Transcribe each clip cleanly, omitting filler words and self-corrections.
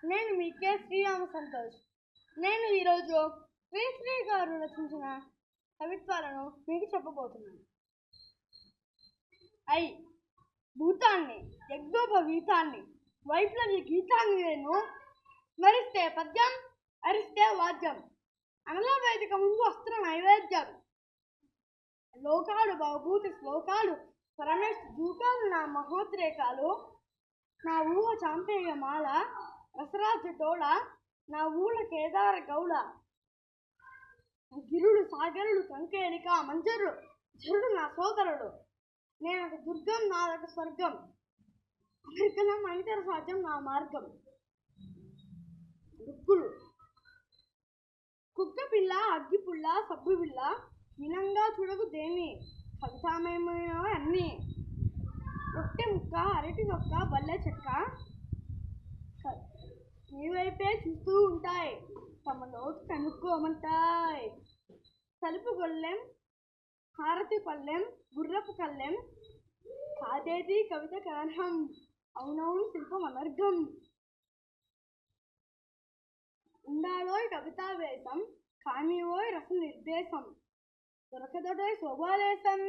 నేను మీ కే శ్రీరామ సంతోష్. నేను ఈరోజు శ్రీశ్రీ గారు రచించిన కవిత్వాలను మీకు చెప్పబోతున్నాను. భూతాన్ని యజ్ఞోపవీతాన్ని వైప్లవ్య గీతాన్ని నేను స్మరిస్తే పద్యం, అరిస్తే వాద్యం, అనల వేదిక ముందు అస్త్ర నైవేద్యం. లోకాలు బహుభూతి శ్లోకాలు పరమేశ్ దూకాలు నా మహోద్రేకాలు, నా ఊహ చాంపేయ మాల రసరాజ టోళ, నా ఊళ్ళ కేదార గౌళ. గిరుడు సాగరుడు కంకేలిక మంజరు జరుడు నా సోదరుడు. నేనొక దుర్గం నాదొక స్వర్గం, అమెరికలం అనితర సాధ్యం నా మార్గం. దుక్కులు కుక్క పిల్ల అగ్గిపుల్ల సబ్బు పిల్ల హీనంగా చూడకు దేన్ని, కవితామయమైన అన్నీ. రొట్టె ముక్క అరటి నొక్క బల్లె చెక్క నీ వైపే చూస్తూ ఉంటాయి, తమలోకి కనుక్కోమంటాయి. తలుపు గొల్లెం హారతి పల్లెం గుర్రపు కల్లెం, కాదేది కవిత కారణం అవునవును శిల్పం అనర్ఘం. ఉండాలోయ్ కవితావేశం కానీవోయ్ రస నిర్దేశం, దొరకదొడోయ్ శోభాలేశం.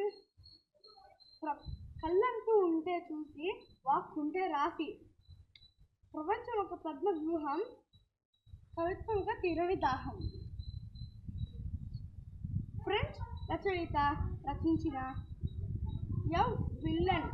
కళ్ళంటూ ఉంటే చూసి వాక్కుంటే రాసి, ప్రపంచం ఒక పద్మ వ్యూహం, కవిత్వం ఒక తీరని దాహం. ఫ్రెంచ్ రచయిత రచించిన యవ్ విల్లెన్